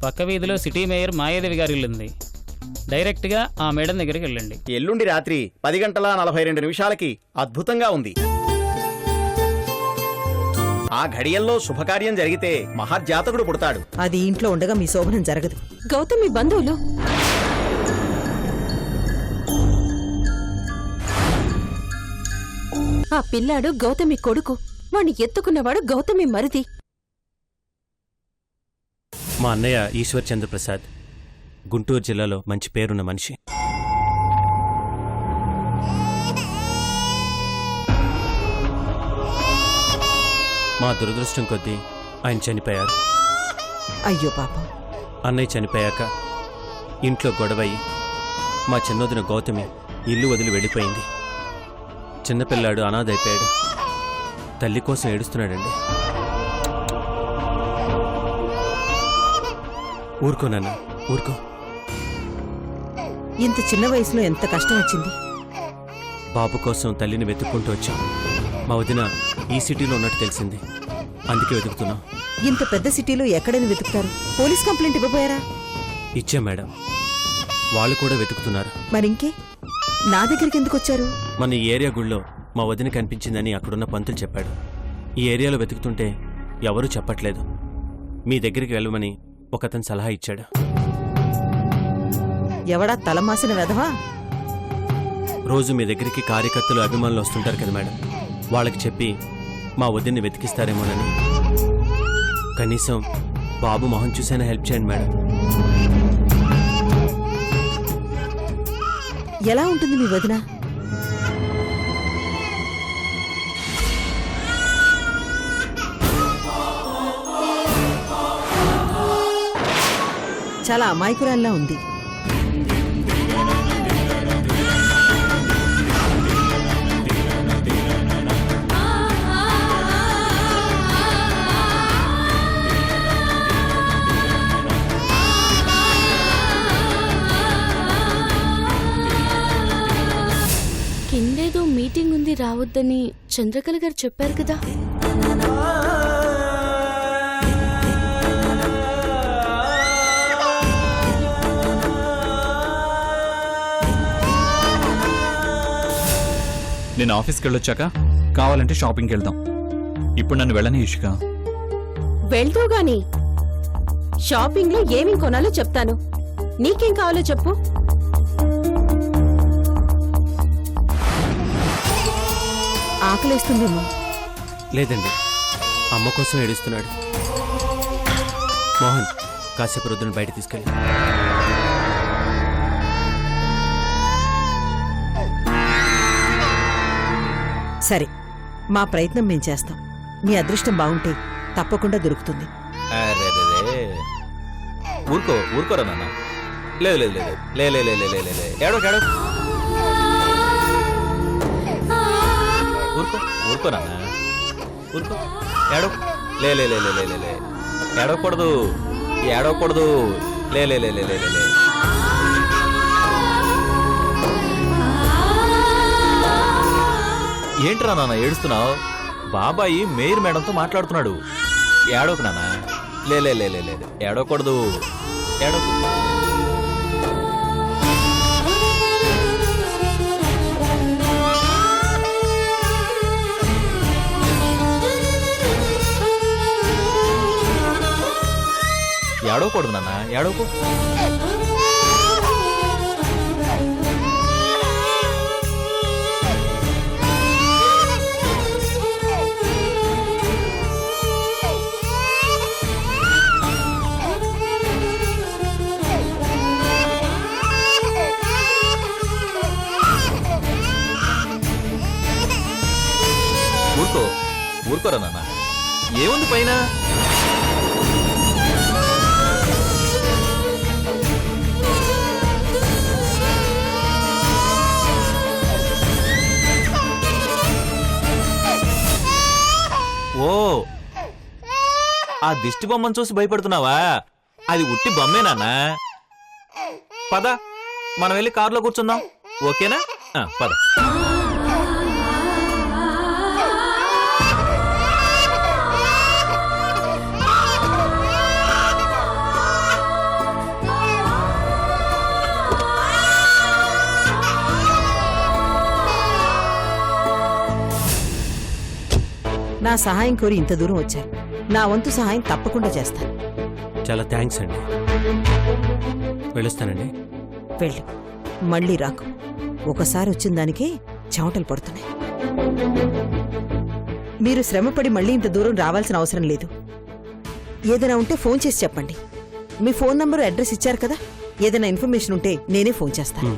పక్క వీధిలో city mayor Mayadevi గారి ఇల్లు ఉంది. డైరెక్ట్గా ఆ మేడం దగ్గరికి వెళ్ళండి. ఎల్లుండి రాత్రి 10:42 అద్భుతంగా ఉంది. ఆ ఘడియల్లో శుభకార్యం జరిగితే మహాజాతకుడు పుడతాడు. అది ఇంట్లో ఉండగా మీ శోభనం జరగదు. గౌతమి బంధువులు ఆ పిల్లాడు గౌతమి కొడుకు, వాణ్ణి ఎత్తుకున్నవాడు గౌతమి మరిది. మా అన్నయ్య ఈశ్వర్ చంద్రప్రసాద్ గుంటూరు జిల్లాలో మంచి పేరున్న మనిషి. మా దురదృష్టం కొద్దీ ఆయన చనిపోయారు. అయ్యో పాపం. అన్నయ్య చనిపోయాక ఇంట్లో గొడవయ్యి మా చిన్నోదిన గౌతమి ఇల్లు వదిలి వెళ్ళిపోయింది. చిన్నపిల్లాడు అనాథైపోయాడు. తల్లి కోసం ఏడుస్తున్నాడండి. ఊరుకో నాన్న, ఊరుకో. ఇంత చిన్న వయసులో ఎంత కష్టం వచ్చింది. బాబు కోసం తల్లిని వెతుక్కుంటూ వచ్చాం. మా వదిన ఈ సిటీలో ఉన్నట్టు తెలిసింది, అందుకే వెతుకుతున్నాం. ఇంత పెద్ద సిటీలో ఎక్కడైనా వెతుకుతారు? పోలీస్ కంప్లైంట్ ఇవ్వబోయారా? ఇచ్చాం మేడం, వాళ్ళు కూడా వెతుకుతున్నారు. మరింకే నా దగ్గరికి ఎందుకు వచ్చారు? మన ఈ ఏరియా గుళ్ళో మా వదిన కనిపించిందని అక్కడున్న పంతులు చెప్పాడు. ఈ ఏరియాలో వెతుకుతుంటే ఎవరూ చెప్పట్లేదు. మీ దగ్గరికి వెళ్ళమని ఒకతను సలహా ఇచ్చాడు. ఎవడా తలమాసిన వెధవా? రోజు మీ దగ్గరికి కార్యకర్తలు అభిమానులు వస్తుంటారు కదా మేడం, వాళ్ళకి చెప్పి మా వదిన్ని వెతికిస్తారేమోనని. కనీసం బాబు మొహం చూసైనా హెల్ప్ చేయండి మేడం. ఎలా ఉంటుంది మీ వదిన? చాలా అమాయకురాల్లా ఉంది. కిందేదో మీటింగ్ ఉంది, రావద్దని చంద్రకళ గారు చెప్పారు కదా. నేను ఆఫీస్కి వెళ్ళొచ్చాక కావాలంటే షాపింగ్కి వెళ్దాం. ఇప్పుడు నన్ను వెళ్ళని ఇషిక. వెళ్తూ గాని షాపింగ్ లో ఏమేం కొనాలో చెప్తాను. నీకేం కావాలో చెప్పు. ఆకలేస్తుందేమో. లేదండి, అమ్మ కోసం ఏడుస్తున్నాడు. మోహన్, కాసేపు రుద్దును బయట తీసుకెళ్ళి. సరే, మా ప్రయత్నం మేం చేస్తాం. మీ అదృష్టం బాగుంటే తప్పకుండా దొరుకుతుంది. ఊరుకోరా నాన్న. లేదు లేదు లేదు లే లే లే లే లే లే ఏడో ఏడో ఊరుకో నాన్న, ఊరుకో. ఏడో లే లే లే లే లే లే ఏడవకూడదు, ఏడవకూడదు. లే లే లే లే లే లే. ఏంట్రా నాన్న ఏడుస్తున్నావు? బాబాయి మేయర్ మేడంతో మాట్లాడుతున్నాడు. ఏడోకు నాన్న. లే లే లే లే లేదు, ఏడవకూడదు, ఏడోకు. ఏడవకూడదు నాన్న, ఏడవకు. ఊరుకోరా నాన్న, ఏముంది పైన? ఓ, ఆ దిష్టి బొమ్మను చూసి భయపడుతున్నావా? అది ఉట్టి బొమ్మే నాన్న. పద, మనం వెళ్ళి కారులో కూర్చుందాం, ఓకేనా? పద. సహాయం కోరి ఇంత దూరం వచ్చారు. నా వంతు సహాయం తప్పకుండా చేస్తాను. చాలా థ్యాంక్స్ అండి. వెళ్ళొస్తానండి. వెళ్ళు, మళ్ళీ రాకు. ఒకసారి వచ్చిన దానికే చెమటలు పడుతున్నాయి. మీరు శ్రమపడి మళ్ళీ ఇంత దూరం రావాల్సిన అవసరం లేదు. ఏదైనా ఉంటే ఫోన్ చేసి చెప్పండి. మీ ఫోన్ నంబరు అడ్రస్ ఇచ్చారు కదా, ఏదైనా ఇన్ఫర్మేషన్ ఉంటే నేనే ఫోన్ చేస్తాను.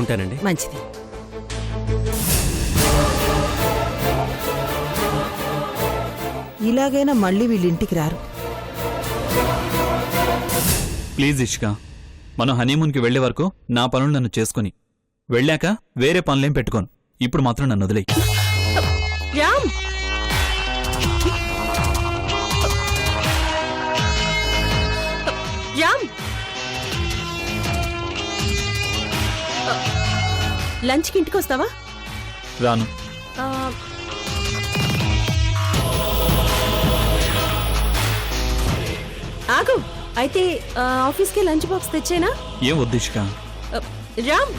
ఉంటానండి. మంచిది. ఇలాగైనా మళ్ళీ వీళ్ళింటికి రారు. ప్లీజ్ ఇష్క, మనం హనీమూన్కి వెళ్లే వరకు నా పనులు నన్ను చేసుకుని వెళ్ళాక వేరే పనులేం పెట్టుకోను. ఇప్పుడు మాత్రం నన్ను వదిలేయి. రామ్, రామ్, లంచ్కి ఇంటికి వస్తావా? రాను. ఆ, ఆగు. అయితే ఆఫీస్కి లంచ్ బాక్స్ తెచ్చేనా? ఏం వద్దు ఇష్క. రామ్,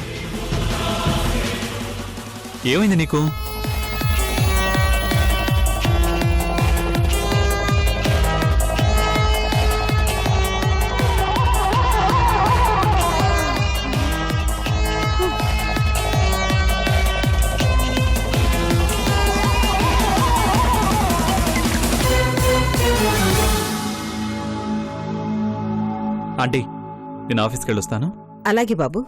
ఏమైంది నీకు? ఆంటీ, నేను ఆఫీస్కి వెళ్ళొస్తాను. అలాగే బాబు.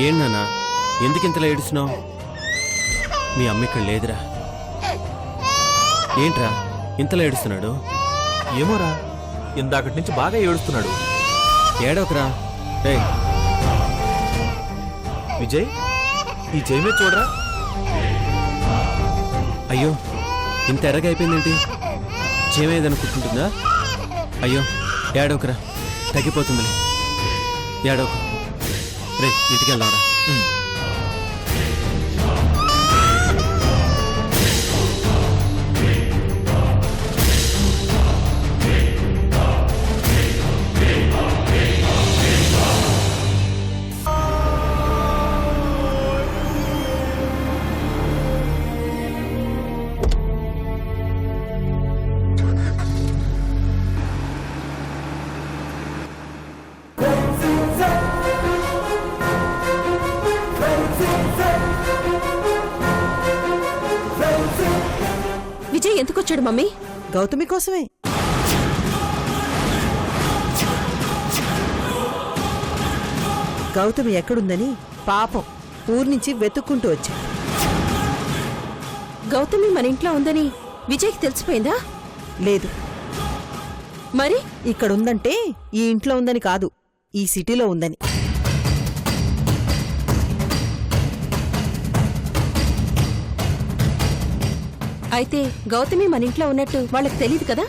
ఏంటన్నా, ఎందుకు ఇంతలా ఏడుస్తున్నావు? మీ అమ్మ ఇక్కడ లేదురా. ఏంట్రా ఇంతలా ఏడుస్తున్నాడు? ఏమోరా, ఇందాకటి నుంచి బాగా ఏడుస్తున్నాడు. ఏడవకరా. రేయ్ విజయ్, ఈ చెయ్యి మీద చూడరా. అయ్యో, ఇంత ఎర్రగా అయిపోయిందేంటి? చేమేదని కుట్టుకుంటుందా? అయ్యో, ఏడవకరా, తగ్గిపోతుందిలే. ఏడవకు. రే, ఇంటికి వెళ్దాంరా. విజయ్ ఎందుకు వచ్చాడు మమ్మీ? గౌతమి కోసమే. గౌతమి ఎక్కడుందని పాపం ఊరి నుంచి వెతుక్కుంటూ వచ్చాడు. గౌతమి మన ఇంట్లో ఉందని విజయ్కి తెలిసిపోయిందా? లేదు, మరి ఇక్కడుందంటే ఈ ఇంట్లో ఉందని కాదు, ఈ సిటీలో ఉందని. అయితే గౌతమి మన ఇంట్లో ఉన్నట్టు వాళ్ళకి తెలియదు కదా?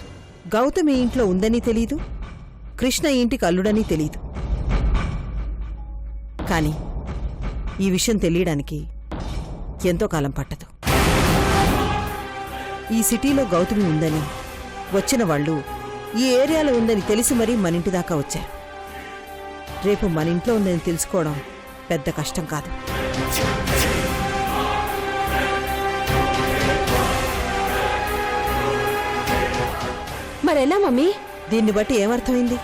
గౌతమి ఇంట్లో ఉందని తెలీదు, కృష్ణ ఇంటికి అల్లుడని తెలీదు. కానీ ఈ విషయం తెలియడానికి ఎంతో కాలం పట్టదు. ఈ సిటీలో గౌతమి ఉందని వచ్చిన వాళ్ళు ఈ ఏరియాలో ఉందని తెలిసి మరీ మన ఇంటి దాకా వచ్చారు. రేపు మన ఇంట్లో ఉందని తెలుసుకోవడం పెద్ద కష్టం కాదు. మరెలా మమ్మీ? దీన్ని బట్టి ఏమర్థమైంది?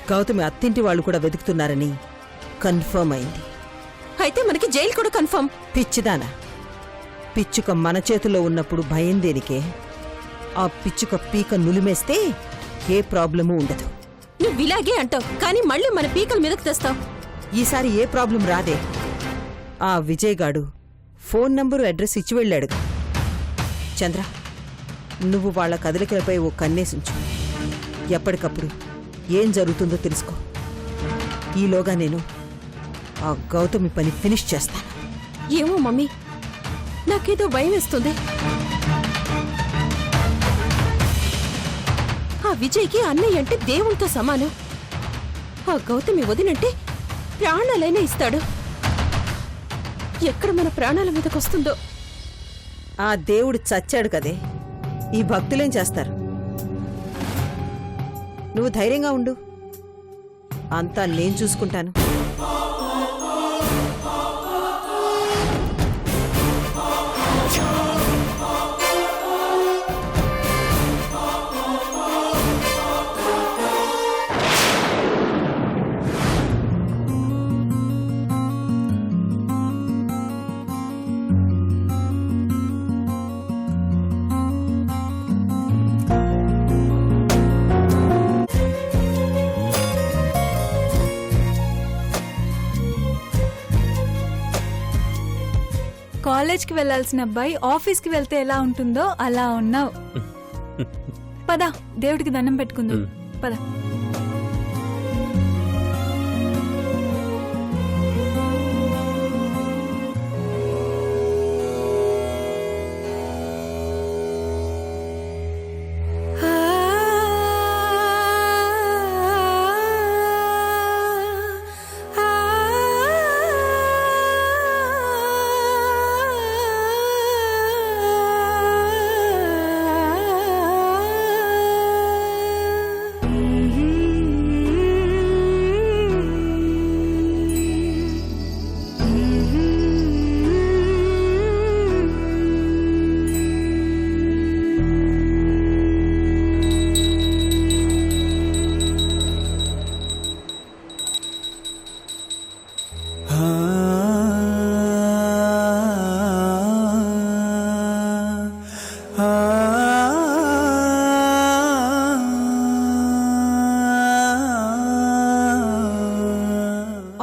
గౌతమి అత్తింటి వాళ్ళు కూడా వెతుకుతున్నారని కన్ఫర్మ్ అయింది. అయితే మనకి జైలు కూడా కన్ఫర్మ్. పిచ్చిదానా, పిచ్చుక మన చేతిలో ఉన్నప్పుడు భయం దేనికే? ఆ పిచ్చుక పీక నులిమేస్తే ఏ ప్రాబ్లమూ ఉండదు. నువ్వు ఇలాగే అంటావు, కానీ మళ్ళీ మన పీకల మీదకి తెస్తావు. ఈసారి ఏ ప్రాబ్లం రాదే. ఆ విజయ్ గాడు ఫోన్ నంబరు అడ్రస్ ఇచ్చి వెళ్ళాడుగా. చంద్ర, నువ్వు వాళ్ళ కదలికలపై ఓ కన్నేసుంచు. ఎప్పటికప్పుడు ఏం జరుగుతుందో తెలుసుకో. ఈలోగా నేను ఆ గౌతమి పని ఫినిష్ చేస్తాను. ఏమో మమ్మీ, నాకేదో భయం వేస్తుంది. ఆ విజయ్కి అన్నయ్య అంటే దేవునితో సమానం. ఆ గౌతమి వదినంటే ప్రాణాలైనా ఇస్తాడు. ఎక్కడ మన ప్రాణాల మీదకొస్తుందో. ఆ దేవుడు చచ్చాడు కదే, ఈ భక్తులేం చేస్తారు? నువ్వు ధైర్యంగా ఉండు, అంతా నేను చూసుకుంటాను. కాలేజ్కి వెళ్లాల్సిన అబ్బాయి ఆఫీస్కి వెళ్తే ఎలా ఉంటుందో అలా ఉన్నావు. పద, దేవుడికి దండం పెట్టుకుందాం. పద.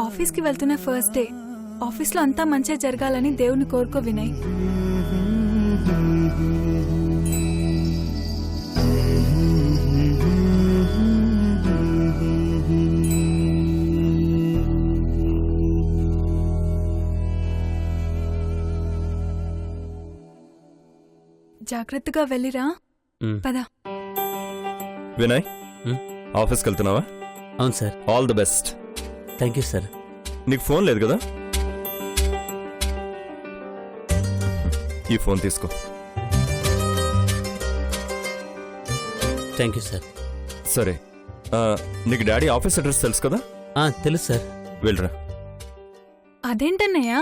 ఆఫీస్కి వెళ్తున్న ఫస్ట్ డే, ఆఫీస్లో అంతా మంచిగా జరగాలని దేవుని కోరుకో వినయ్. జాగ్రత్తగా వెళ్ళిరా. పద. వినయ్, ఆఫీస్కి వెళ్తున్నావా? అవును sir. All the best. Thank you sir. నీకు ఫోన్ లేదు కదా? ఈ ఫోన్ తీసుకో. Thank you sir. సరే, నీకు డాడీ ఆఫీస్ అడ్రస్ తెలుసు కదా? తెలుసు సార్. వెళ్ళరా. అదేంటన్నయ్యా,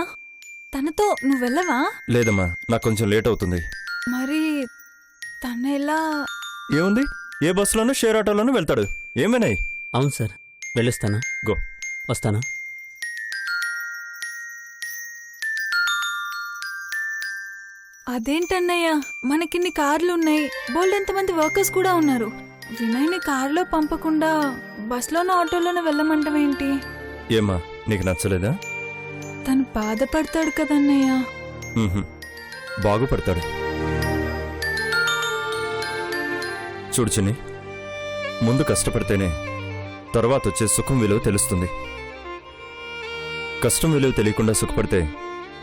తనతో నువ్వు వెళ్ళవా? లేదమ్మా, నాకు కొంచెం లేట్ అవుతుంది. మరి తను ఎలా? ఏముంది, ఏ బస్సులోనూ షేర్ ఆటోలోనూ వెళ్తాడు. ఏమైనాయి? అవును సార్, వెళ్ళొస్తానా? గో. వస్తానా? అదేంటన్నయ్యా, మనకిన్ని కార్లున్నాయి, బోల్డ్ ఎంతమంది వర్కర్స్ కూడా ఉన్నారు. వినయ్ని కారులో పంపకుండా బస్లోనో ఆటోలోనో వెళ్ళమంటావేంటి? ఏమ్మా, నీకు నచ్చలేదా? తను బాధపడతాడు కదన్నయ్యా. బాగుపడతాడు. చూడు చిన్ని, ముందు కష్టపడితేనే తర్వాత వచ్చే సుఖం విలువ తెలుస్తుంది. కష్టం విలువ తెలియకుండా సుఖపడితే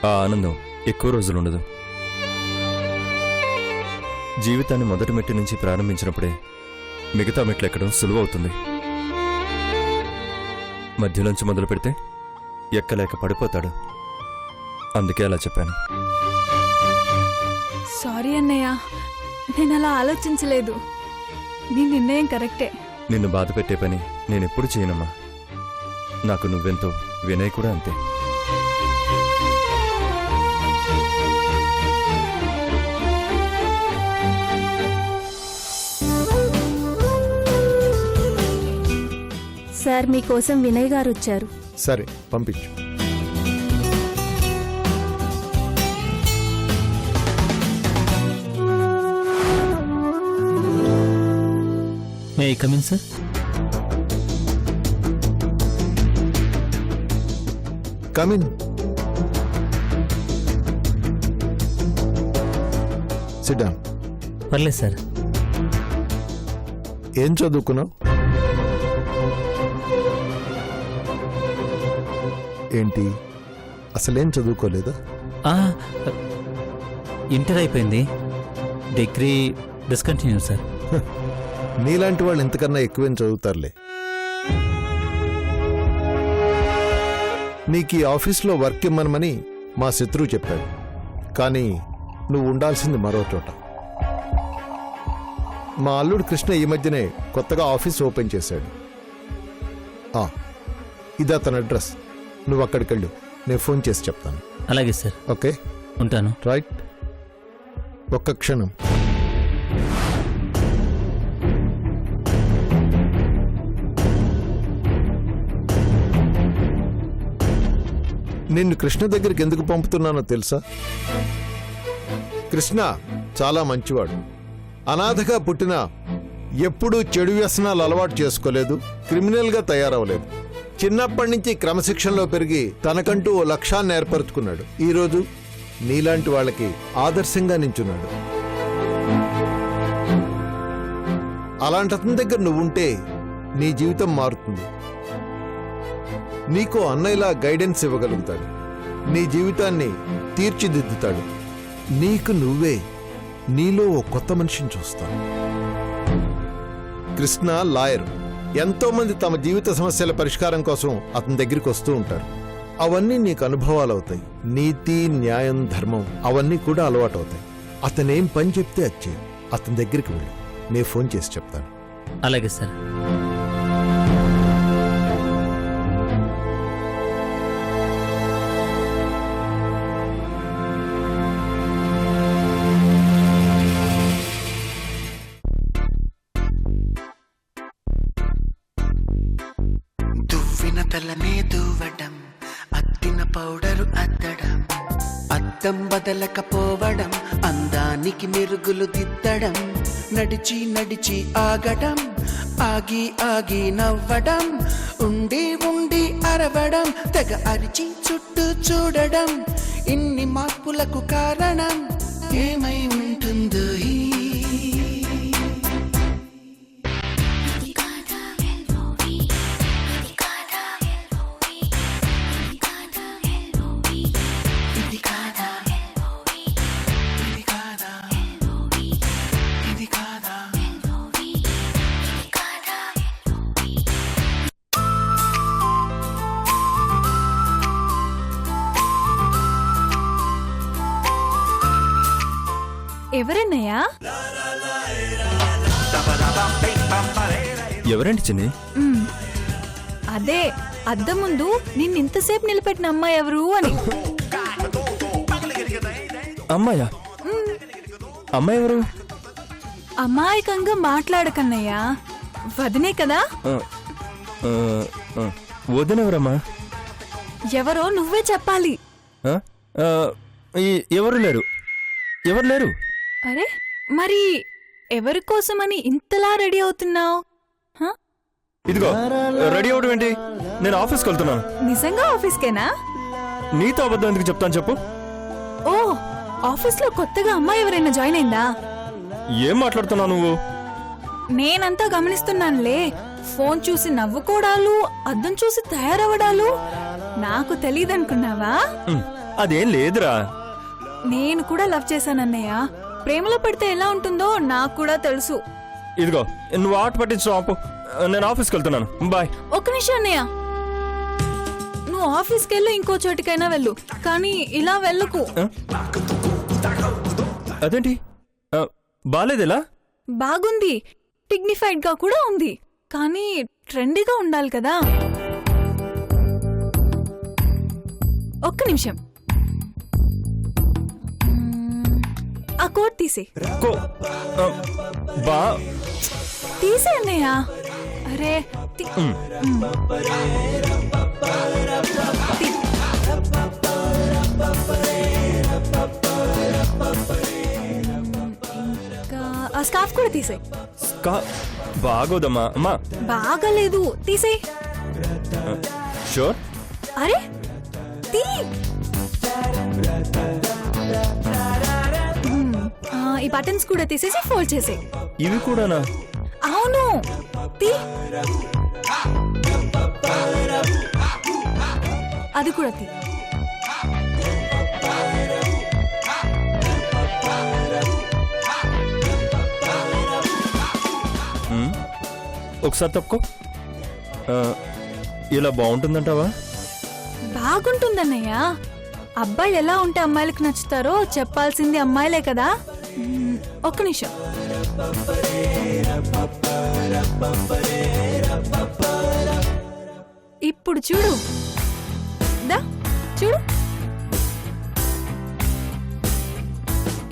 ఆ ఆనందం ఎక్కువ రోజులుండదు. జీవితాన్ని మొదటి మెట్టి నుంచి ప్రారంభించినప్పుడే మిగతా మెట్లు ఎక్కడం సులువవుతుంది. మధ్యలోంచి మొదలు పెడితే ఎక్కలేక పడిపోతాడు. అందుకే అలా చెప్పాను. సారీ అన్నయ్య, నేను అలా ఆలోచించలేదు. నీ నిర్ణయం కరెక్టే. నిన్ను బాధ పెట్టే పని నేనెప్పుడు చేయనమ్మా. నాకు నువ్వెంతో, వినయ్ కూడా అంతే. సార్, మీకోసం వినయ్ గారు వచ్చారు. సరే, పంపించు. May I come in sir? Come in. SIT down. పర్లేదు సార్. ఏం చదువుకున్నావు? ఏంటి, అసలేం చదువుకోలేదా? ఇంటర్ అయిపోయింది, డిగ్రీ డిస్కంటిన్యూ సార్. నీలాంటి వాళ్ళు ఇంతకన్నా ఎక్కువేం చదువుతారులే. నీకు ఈ ఆఫీస్లో వర్క్ ఇమ్మనమని మా శత్రువు చెప్పాడు. కానీ నువ్వు ఉండాల్సింది మరో చోట. మా అల్లుడు కృష్ణ ఈ మధ్యనే కొత్తగా ఆఫీస్ ఓపెన్ చేశాడు. ఇది అతని అడ్రస్. నువ్వు అక్కడికి వెళ్ళు, నేను ఫోన్ చేసి చెప్తాను. అలాగే సార్, ఓకే, ఉంటాను. రైట్. ఒక్క క్షణం. నిన్ను కృష్ణ దగ్గరికి ఎందుకు పంపుతున్నానో తెలుసా? కృష్ణ చాలా మంచివాడు. అనాథగా పుట్టినా ఎప్పుడూ చెడు వ్యసనాలు అలవాటు చేసుకోలేదు, క్రిమినల్గా తయారవలేదు. చిన్నప్పటి నుంచి క్రమశిక్షణలో పెరిగి తనకంటూ ఓ లక్ష్యాన్ని ఏర్పరచుకున్నాడు. ఈరోజు నీలాంటి వాళ్ళకి ఆదర్శంగా నించున్నాడు. అలాంటి అతని దగ్గర నువ్వుంటే నీ జీవితం మారుతుంది. నీకో అన్నయ్యలా గైడెన్స్ ఇవ్వగలుగుతాడు. నీ జీవితాన్ని తీర్చిదిద్దుతాడు. నీకు నువ్వే నీలో ఓ కొత్త మనిషిని చూస్తావు. కృష్ణ లాయర్. ఎంతో మంది తమ జీవిత సమస్యల పరిష్కారం కోసం అతని దగ్గరికి వస్తూ ఉంటారు. అవన్నీ నీకు అనుభవాలు అవుతాయి. నీతి, న్యాయం, ధర్మం అవన్నీ కూడా అలవాటు అవుతాయి. అతనేం పని చెప్తే అది చేయి. అతని దగ్గరికి వెళ్ళి నేను ఫోన్ చేసి చెప్తాను. అలాగే సార్. దువ్విన తలనే దువ్వడం, అద్దిన పౌడరు అద్దడం, అద్దం బదలకపోవడం, అందానికి మెరుగులు దిద్దడం, నడిచి నడిచి ఆగడం, ఆగి ఆగి నవ్వడం, ఉండి ఉండి అరవడం, తెగ అరిచి చుట్టూ చూడడం, ఇన్ని మార్పులకు కారణం ఏమై ఉంటుందో ఈ ఎవరన్నయ్యా? ఎవరండి చిన్ని? అదే అద్దం ముందు నిన్నింతసేపు నిలబెట్టిన అమ్మాయి ఎవరు అని. అమ్మాయా? అమ్మాయి ఎవరు? అమాయకంగా మాట్లాడకన్నయ్యా, వదినే కదా. వదినెవరమ్మా? ఎవరో నువ్వే చెప్పాలి. ఎవరు లేరు. ఎవరు లేరు? అరే మరి ఎవరి కోసమని ఇంతలా రెడీ అవుతున్నావు? ఇదిగో రెడీ అవడం ఏంటి? నేను ఆఫీస్కి వెళ్తున్నాను. నిజంగా ఆఫీస్కేనా? నీతో అబద్ధం ఎందుకు చెప్తాను చెప్పు. ఓ, ఆఫీస్లో కొత్తగా అమ్మాయి ఎవరైనా జాయిన్ అయిందా? ఏం మాట్లాడుతున్నావు నువ్వు? నేనంతా గమనిస్తున్నానులే. ఫోన్ చూసి నవ్వుకోవడాలు, అద్దం చూసి తయారవడాలు. నాకు తెలియదనుకున్నావా? అదేం లేదురా. నేను కూడా లవ్ చేశానన్నయ్య. ప్రేమలో పడితే ఎలా ఉంటుందో నాకు కూడా తెలుసు. ఇదిగో నువ్వు ఆట పట్టించు ఆపు. నేను ఆఫీస్కి వెళ్తున్నాను. బాయ్. ఒక్క నిమిషం అన్నయ్య, నువ్వు ఆఫీస్కి వెళ్ళు, ఇంకో చోటికైనా వెళ్ళు, కానీ ఇలా వెళ్ళకు. అదేంటి బాలేదేలా? బాగుంది, డిగ్నిఫైడ్ గా కూడా ఉంది, కానీ ట్రెండీగా ఉండాలి కదా. ఒక్క నిమిషం, ఆ కోట్ తీసే. తీసే అన్నయ్య. అరే ఇంకా ఆ స్కార్ఫ్ కూడా తీసే. బాగోదమ్మా. అమ్మా బాగలేదు, తీసే. షూర్. అరే తీ. ఈ బటన్స్ కూడా తీసేసి ఫోల్డ్ చేసే. ఇవి కూడానా? అవును, తీ. అది కూడా తీ. ఒకసారి తప్పుకో. ఇలా బాగుంటుందంటావా? బాగుంటుందన్నయ్య. అబ్బాయిలు ఎలా ఉంటే అమ్మాయిలకు నచ్చుతారో చెప్పాల్సింది అమ్మాయిలే కదా. ఒక్క నిమిషం. ఇప్పుడు చూడు, దా చూడు,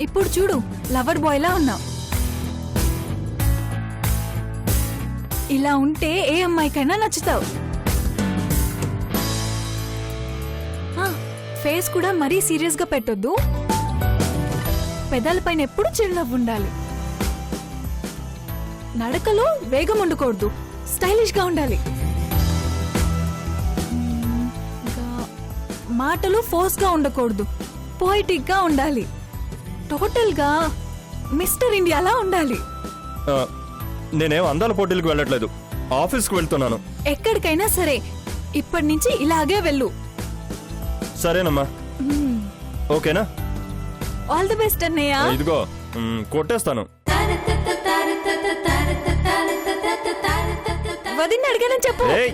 ఇప్పుడు చూడు, లవర్ బాయ్ లా ఉన్నావు. ఇలా ఉంటే ఏ అమ్మాయికైనా నచ్చుతావు. ఫేస్ కూడా మరీ సీరియస్ గా పెట్టొద్దు. పెదాలపైన ఎప్పుడు చిరునవ్వు ఉండాలి. నడకలో వేగం ఉండకూడదు, స్టైలిష్ గా ఉండాలి. ఇంకా మాటలు ఫోర్స్ గా ఉండకూడదు, పోయిటిక్ గా ఉండాలి. టోటల్ గా మిస్టర్ ఇండియాలా ఉండాలి. నేనేం అందాల పోటీలకు వెళ్ళట్లేదు, ఆఫీస్కి వెళ్తున్నాను. ఎక్కడికైనా సరే ఇప్పటి నుంచి ఇలాగే వెళ్ళు. సరేనమ్మా, ఓకేనా? ఆల్ ది బెస్ట్ అన్నయ్య. ఇదిగో కొట్టేస్తాను. వదిన అడిగానని చెప్పు. ఏయ్.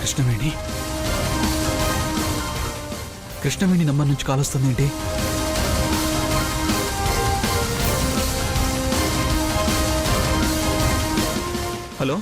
కృష్ణవేణి, కృష్ణవేణి నంబర్ నుంచి కాల్ వస్తుందేంటి? హలో